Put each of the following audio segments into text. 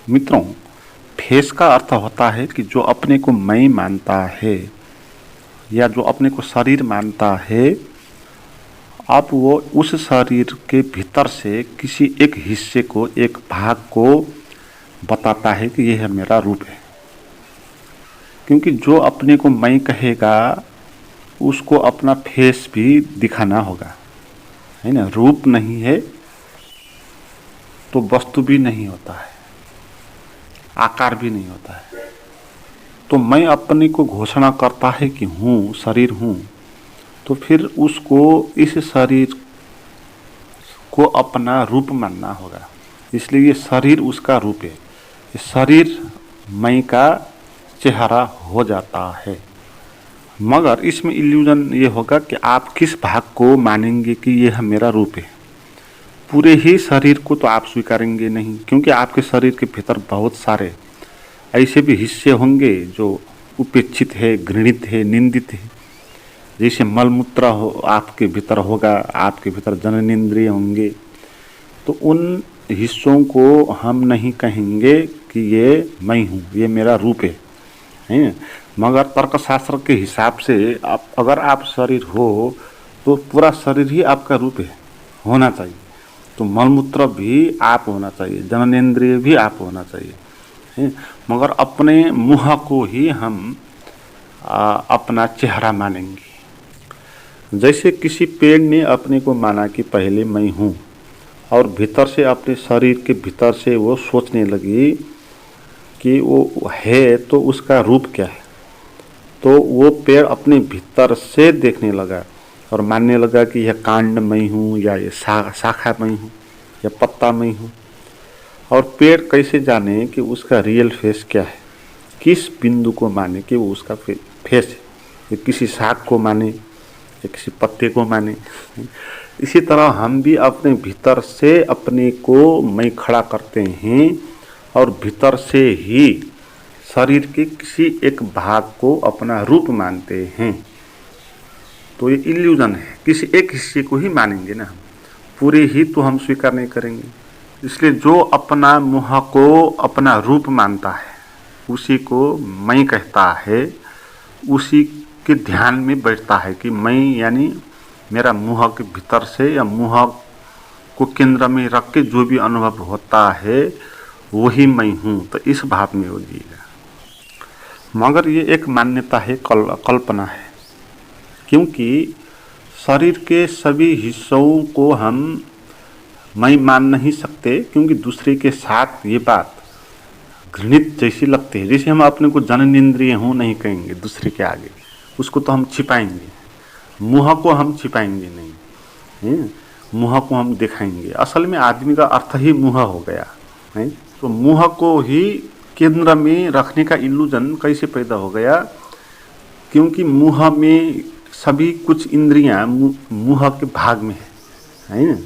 मित्रों, फेस का अर्थ होता है कि जो अपने को मैं मानता है या जो अपने को शरीर मानता है, अब वो उस शरीर के भीतर से किसी एक हिस्से को, एक भाग को बताता है कि यह मेरा रूप है। क्योंकि जो अपने को मैं कहेगा उसको अपना फेस भी दिखाना होगा, है ना। रूप नहीं है तो वस्तु भी नहीं होता है, आकार भी नहीं होता है। तो मैं अपने को घोषणा करता है कि हूँ, शरीर हूँ, तो फिर उसको इस शरीर को अपना रूप मानना होगा। इसलिए ये शरीर उसका रूप है। ये शरीर मैं का चेहरा हो जाता है। मगर इसमें इल्यूजन ये होगा कि आप किस भाग को मानेंगे कि यह मेरा रूप है। पूरे ही शरीर को तो आप स्वीकारेंगे नहीं, क्योंकि आपके शरीर के भीतर बहुत सारे ऐसे भी हिस्से होंगे जो उपेक्षित है, घृणित है, निंदित है। जैसे मलमूत्र हो आपके भीतर होगा, आपके भीतर जननेंद्रिय होंगे, तो उन हिस्सों को हम नहीं कहेंगे कि ये मैं हूँ, ये मेरा रूप है। मगर तर्कशास्त्र के हिसाब से अगर आप शरीर हो तो पूरा शरीर ही आपका रूप है, होना चाहिए। तो मलमूत्र भी आप होना चाहिए, जननेंद्रिय भी आप होना चाहिए। मगर अपने मुँह को ही हम अपना चेहरा मानेंगे। जैसे किसी पेड़ ने अपने को माना कि पहले मैं हूँ, और भीतर से अपने शरीर के भीतर से वो सोचने लगी कि वो है तो उसका रूप क्या है। तो वो पेड़ अपने भीतर से देखने लगा और मानने लगा कि यह कांड मैं हूँ, या ये शाखा मैं हूँ, या पत्ता मैं हूँ। और पेड़ कैसे जाने कि उसका रियल फेस क्या है, किस बिंदु को माने कि वो उसका फेस है। ये किसी शाख को माने या किसी पत्ते को माने। इसी तरह हम भी अपने भीतर से अपने को मैं खड़ा करते हैं और भीतर से ही शरीर के किसी एक भाग को अपना रूप मानते हैं। तो ये इल्यूजन है, किसी एक हिस्से को ही मानेंगे ना हम, पूरे ही तो हम स्वीकार नहीं करेंगे। इसलिए जो अपना मुँह को अपना रूप मानता है उसी को मैं कहता है, उसी के ध्यान में बैठता है कि मैं यानी मेरा मुँह के भीतर से या मुँह को केंद्र में रख के जो भी अनुभव होता है वही मैं हूँ। तो इस भाव में वो जिएगा। मगर ये एक मान्यता है, कल्पना है, क्योंकि शरीर के सभी हिस्सों को हम मैं मान नहीं सकते, क्योंकि दूसरे के साथ ये बात घृणित जैसी लगती है। जैसे हम अपने को जननेंद्रिय हूँ नहीं कहेंगे दूसरे के आगे, उसको तो हम छिपाएंगे। मुँह को हम छिपाएंगे नहीं, मुँह को हम दिखाएंगे। असल में आदमी का अर्थ ही मुँह हो गया है। तो मुँह को ही केंद्र में रखने का इल्यूजन कैसे पैदा हो गया, क्योंकि मुँह में सभी कुछ इंद्रियां मुँह के भाग में है ना।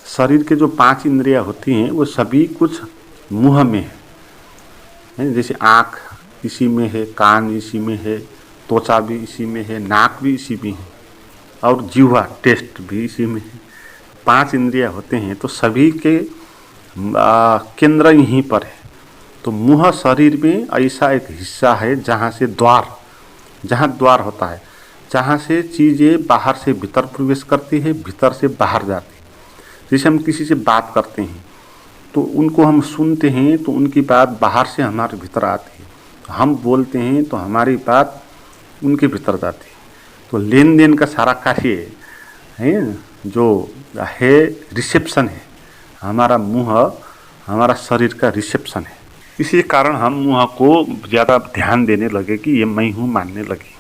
शरीर के जो 5 इंद्रियां होती हैं वो सभी कुछ मुँह में है। जैसे आँख इसी में है, कान इसी में है, त्वचा भी इसी में है, नाक भी इसी में है, और जीवा टेस्ट भी इसी में है। 5 इंद्रियां होते हैं तो सभी के केंद्र यहीं पर है। तो मुँह शरीर में ऐसा एक हिस्सा है जहाँ द्वार होता है, जहाँ से चीज़ें बाहर से भीतर प्रवेश करती है, भीतर से बाहर जाती है। जैसे हम किसी से बात करते हैं तो उनको हम सुनते हैं तो उनकी बात बाहर से हमारे भीतर आती है, हम बोलते हैं तो हमारी बात उनके भीतर जाती है। तो लेन देन का सारा कार्य है जो है रिसेप्शन है। हमारा मुँह हमारा शरीर का रिसेप्शन है। इसी कारण हम मुँह को ज़्यादा ध्यान देने लगे कि ये मैं हूँ मानने लगे।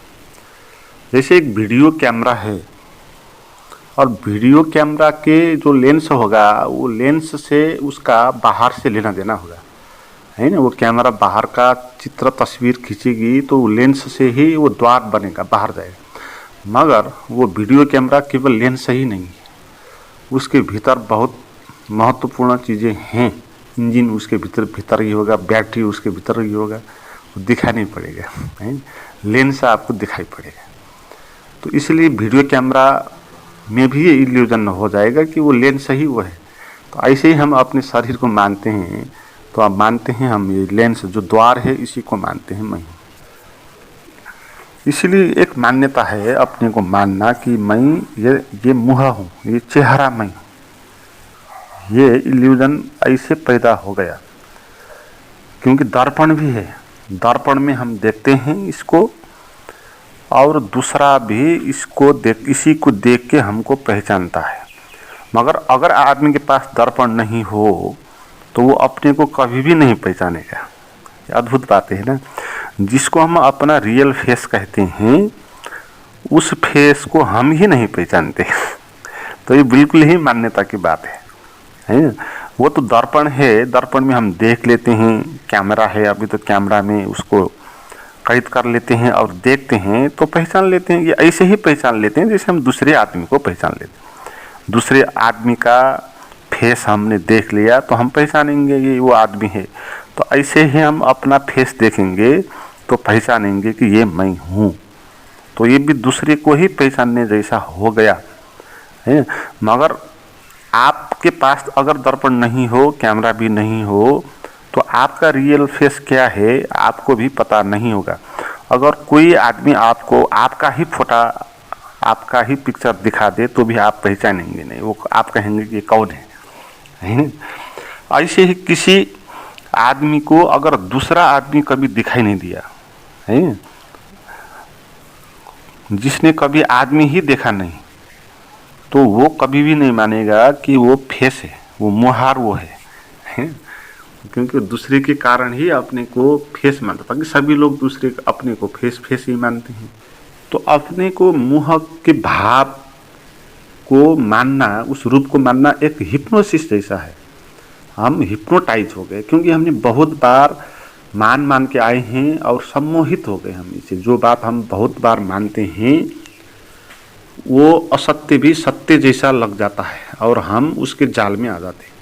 जैसे एक वीडियो कैमरा है, और वीडियो कैमरा के जो लेंस होगा वो लेंस से उसका बाहर से लेना देना होगा, है ना। वो कैमरा बाहर का चित्र तस्वीर खींचेगी तो लेंस से ही वो द्वार बनेगा, बाहर जाएगा। मगर वो वीडियो कैमरा केवल लेंस ही नहीं है, उसके भीतर बहुत महत्वपूर्ण चीज़ें हैं। इंजन उसके भीतर ही होगा, बैटरी उसके भीतर ही होगा, वो दिखाई नहीं पड़ेगा, है। लेंस आपको दिखाई पड़ेगा। तो इसलिए वीडियो कैमरा में भी ये इल्यूजन हो जाएगा कि वो लेंस ही वो है। तो ऐसे ही हम अपने शरीर को मानते हैं तो आप मानते हैं हम ये लेंस जो द्वार है इसी को मानते हैं मैं। इसलिए एक मान्यता है अपने को मानना कि मैं ये मुँह हूँ, ये चेहरा मैं हूँ। ये इल्यूजन ऐसे पैदा हो गया क्योंकि दर्पण भी है, दर्पण में हम देखते हैं इसको और दूसरा भी इसी को देख के हमको पहचानता है। मगर अगर आदमी के पास दर्पण नहीं हो तो वो अपने को कभी भी नहीं पहचानेगा। अद्भुत बात है ना। जिसको हम अपना रियल फेस कहते हैं उस फेस को हम ही नहीं पहचानते। तो ये बिल्कुल ही मान्यता की बात है ना। वो तो दर्पण है, दर्पण में हम देख लेते हैं, कैमरा है अभी तो कैमरा में उसको कैद कर लेते हैं और देखते हैं तो पहचान लेते हैं। ये ऐसे ही पहचान लेते हैं जैसे हम दूसरे आदमी को पहचान लेते हैं। दूसरे आदमी का फेस हमने देख लिया तो हम पहचानेंगे ये वो आदमी है। तो ऐसे ही हम अपना फेस देखेंगे तो पहचानेंगे कि ये मैं हूँ। तो ये भी दूसरे को ही पहचानने जैसा हो गया है। मगर आपके पास अगर दर्पण नहीं हो, कैमरा भी नहीं हो, तो आपका रियल फेस क्या है आपको भी पता नहीं होगा। अगर कोई आदमी आपको आपका ही फोटा, आपका ही पिक्चर दिखा दे तो भी आप पहचानेंगे नहीं, वो आप कहेंगे कि ये कौन है। ऐसे ही किसी आदमी को अगर दूसरा आदमी कभी दिखाई नहीं दिया है, जिसने कभी आदमी ही देखा नहीं, तो वो कभी भी नहीं मानेगा कि वो फेस है, वो मुहार वो है। क्योंकि दूसरे के कारण ही अपने को फेस मानता, ताकि सभी लोग दूसरे अपने को फेस ही मानते हैं। तो अपने को मुँह के भाव को मानना, उस रूप को मानना एक हिप्नोसिस जैसा है। हम हिप्नोटाइज हो गए क्योंकि हमने बहुत बार मान के आए हैं और सम्मोहित हो गए हम इसे। जो बात हम बहुत बार मानते हैं वो असत्य भी सत्य जैसा लग जाता है और हम उसके जाल में आ जाते हैं।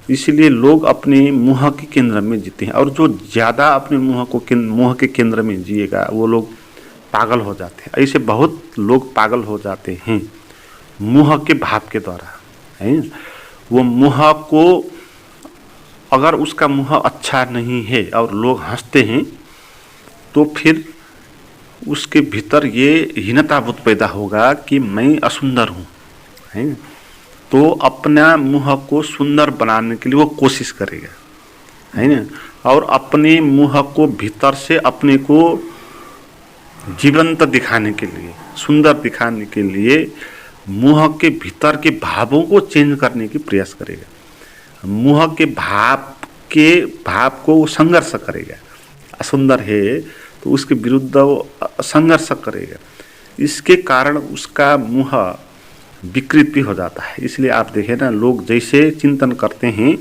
इसलिए लोग अपने मुँह के केंद्र में जीते हैं और जो ज़्यादा अपने मुँह के केंद्र में जिएगा वो लोग पागल हो जाते हैं। ऐसे बहुत लोग पागल हो जाते हैं मुँह के भाव के द्वारा है। वो मुँह को अगर उसका मुँह अच्छा नहीं है और लोग हंसते हैं तो फिर उसके भीतर ये हीनताबोध पैदा होगा कि मैं असुंदर हूँ है। तो अपना मुँह को सुंदर बनाने के लिए वो कोशिश करेगा है ना। और अपने मुँह को भीतर से अपने को जीवंत दिखाने के लिए, सुंदर दिखाने के लिए मुँह के भीतर के भावों को चेंज करने की प्रयास करेगा। मुँह के भाव को वो संघर्ष करेगा। असुंदर है तो उसके विरुद्ध वो संघर्ष करेगा। इसके कारण उसका मुँह विकृत भी हो जाता है। इसलिए आप देखें ना, लोग जैसे चिंतन करते हैं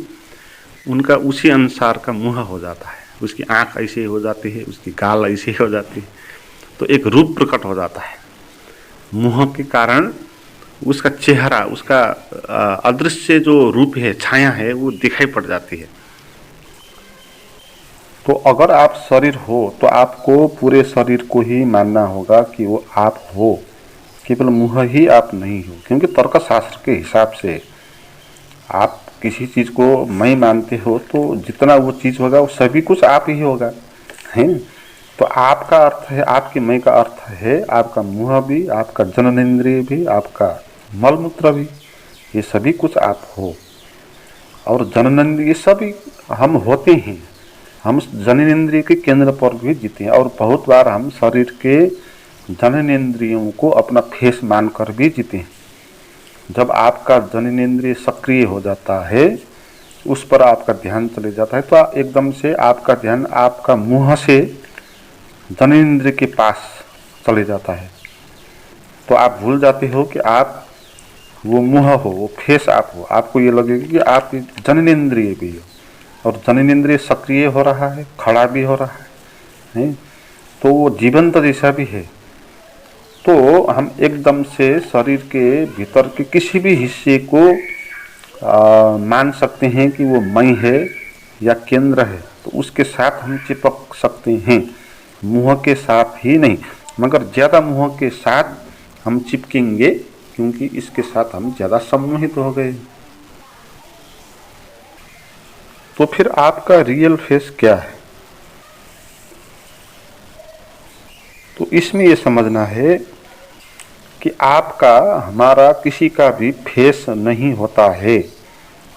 उनका उसी अनुसार का मुँह हो जाता है। उसकी आँख ऐसे हो जाती है, उसकी गाल ऐसे हो जाती है, तो एक रूप प्रकट हो जाता है। मुँह के कारण उसका चेहरा, उसका अदृश्य जो रूप है, छाया है, वो दिखाई पड़ जाती है। तो अगर आप शरीर हो तो आपको पूरे शरीर को ही मानना होगा कि वो आप हो, केवल मुँह ही आप नहीं हो। क्योंकि तर्कशास्त्र के हिसाब से आप किसी चीज़ को मैं मानते हो तो जितना वो चीज़ होगा वो सभी कुछ आप ही होगा है। तो आपका अर्थ है, आपके मैं का अर्थ है आपका मुँह भी, आपका जननेंद्रिय भी, आपका मलमूत्र भी, ये सभी कुछ आप हो। और जननेंद्रिय सभी हम होते हैं। हम जननेंद्रिय के केंद्र पर भी जीते हैं और बहुत बार हम शरीर के जननेंद्रियों को अपना फेस मानकर भी जीते हैं। जब आपका जननेंद्रिय सक्रिय हो जाता है, उस पर आपका ध्यान चले जाता है, तो एकदम से आपका ध्यान आपका मुँह से जननेंद्रिय के पास चले जाता है। तो आप भूल जाते हो कि आप वो मुँह हो, वो फेस आप हो। आपको ये लगेगा कि आप जननेंद्रिय भी हो और जननेंद्रिय सक्रिय हो रहा है, खड़ा भी हो रहा है, तो वो जीवंत जैसा भी है। तो हम एकदम से शरीर के भीतर के किसी भी हिस्से को मान सकते हैं कि वो मैं है या केंद्र है, तो उसके साथ हम चिपक सकते हैं, मुँह के साथ ही नहीं। मगर ज़्यादा मुँह के साथ हम चिपकेंगे क्योंकि इसके साथ हम ज़्यादा सम्मोहित हो गए। तो फिर आपका रियल फेस क्या है? तो इसमें ये समझना है कि आपका हमारा किसी का भी फेस नहीं होता है।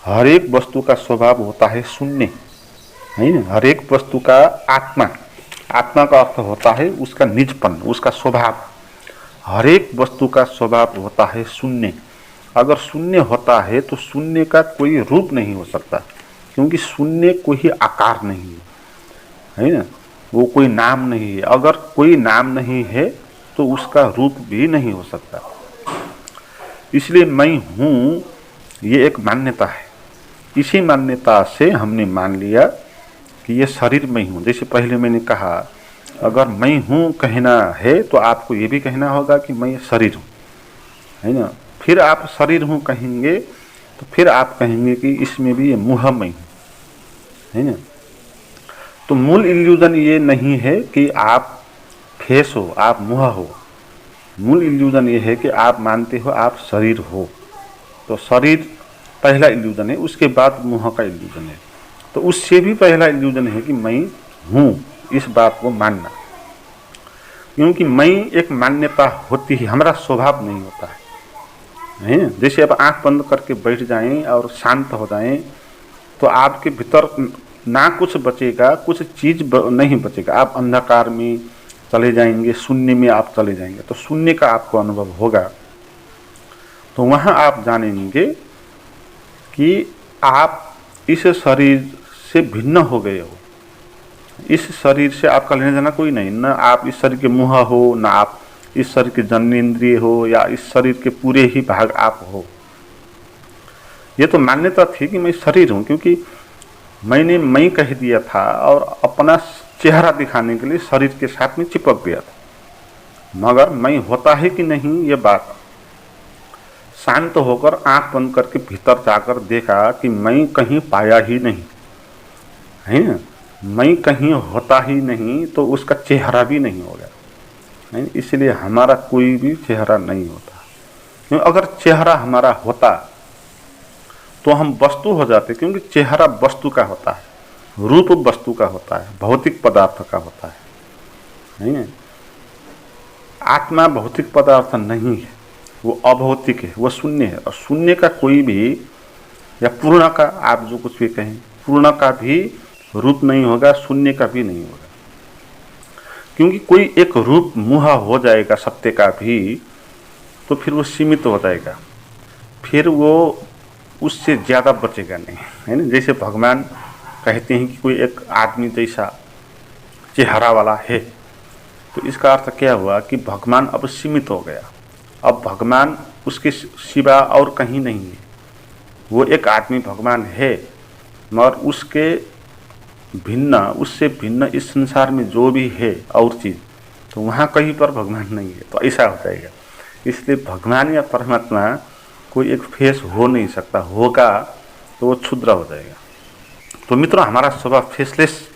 हर एक वस्तु का स्वभाव होता है शून्य, है ना। हर एक वस्तु का आत्मा, आत्मा का अर्थ होता है उसका निजपन, उसका स्वभाव। हर एक वस्तु का स्वभाव होता है शून्य। अगर शून्य होता है तो शून्य का कोई रूप नहीं हो सकता, क्योंकि शून्य कोई आकार नहीं है ना, वो कोई नाम नहीं है। अगर कोई नाम नहीं है तो उसका रूप भी नहीं हो सकता। इसलिए मैं हूँ ये एक मान्यता है। इसी मान्यता से हमने मान लिया कि ये शरीर मैं हूँ। जैसे पहले मैंने कहा, अगर मैं हूँ कहना है तो आपको ये भी कहना होगा कि मैं शरीर हूँ, है ना। फिर आप शरीर हूँ कहेंगे तो फिर आप कहेंगे कि इसमें भी ये मुँह मैं हूँ, है ना। तो मूल इल्यूजन ये नहीं है कि आप फेस हो, आप मुँह हो। मूल इल्यूजन ये है कि आप मानते हो आप शरीर हो। तो शरीर पहला इल्यूजन है, उसके बाद मुँह का इल्यूजन है। तो उससे भी पहला इल्यूजन है कि मैं हूँ, इस बात को मानना। क्योंकि मैं एक मान्यता होती है, हमारा स्वभाव नहीं होता है। जैसे आप आंख बंद करके बैठ जाएं और शांत हो जाएं तो आपके भीतर ना कुछ बचेगा, कुछ चीज नहीं बचेगा। आप अंधकार में चले जाएंगे, शून्य में आप चले जाएंगे, तो शून्य का आपको अनुभव होगा। तो वहाँ आप जानेंगे कि आप इस शरीर से भिन्न हो गए हो। इस शरीर से आपका लेना देना कोई नहीं, ना आप इस शरीर के मुँह हो, ना आप इस शरीर के जन्नेन्द्रिय हो, या इस शरीर के पूरे ही भाग आप हो। ये तो मान्यता थी कि मैं शरीर हूँ, क्योंकि मैंने मैं कह दिया था और अपना चेहरा दिखाने के लिए शरीर के साथ में चिपक गया था। मगर मैं होता है कि नहीं, ये बात शांत होकर आंख बंद करके भीतर जाकर देखा कि मैं कहीं पाया ही नहीं, है ना। मैं कहीं होता ही नहीं तो उसका चेहरा भी नहीं होगा, है। इसलिए हमारा कोई भी चेहरा नहीं होता। क्योंकि अगर चेहरा हमारा होता तो हम वस्तु हो जाते, क्योंकि चेहरा वस्तु का होता है, रूप वस्तु का होता है, भौतिक पदार्थ का होता है। आत्मा भौतिक पदार्थ नहीं है, वो अभौतिक है, वो शून्य है। और शून्य का कोई भी, या पूर्ण का आप जो कुछ भी कहें, पूर्ण का भी रूप नहीं होगा, शून्य का भी नहीं होगा। क्योंकि कोई एक रूप मुँह हो जाएगा सत्य का भी तो फिर वो सीमित हो जाएगा, फिर वो उससे ज़्यादा बचेगा नहीं, है ना। जैसे भगवान कहते हैं कि कोई एक आदमी जैसा चेहरा वाला है, तो इसका अर्थ क्या हुआ कि भगवान अब सीमित हो गया। अब भगवान उसके सिवा और कहीं नहीं है। वो एक आदमी भगवान है, मगर उसके भिन्न, उससे भिन्न इस संसार में जो भी है और चीज़, तो वहाँ कहीं पर भगवान नहीं है। तो ऐसा हो जाएगा। इसलिए भगवान या परमात्मा कोई एक फेस हो नहीं सकता, होगा तो वो क्षुद्र हो जाएगा। तो मित्रों, हमारा स्वभाव फेसलेस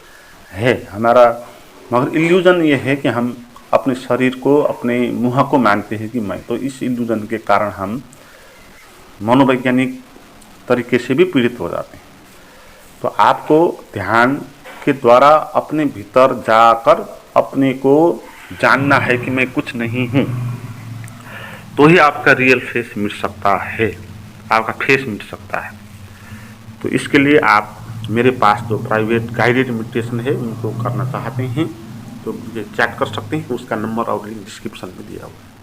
है हमारा, मगर इल्यूजन ये है कि हम अपने शरीर को, अपने मुँह को मानते हैं कि मैं। तो इस इल्यूजन के कारण हम मनोवैज्ञानिक तरीके से भी पीड़ित हो जाते हैं। तो आपको ध्यान के द्वारा अपने भीतर जाकर अपने को जानना है कि मैं कुछ नहीं हूँ, तो ही आपका रियल फेस मिट सकता है, आपका फेस मिट सकता है। तो इसके लिए आप मेरे पास जो प्राइवेट गाइडेड मेडिटेशन है उनको करना चाहते हैं तो मुझे चैट कर सकते हैं। उसका नंबर और लिंक डिस्क्रिप्शन में दिया हुआ है।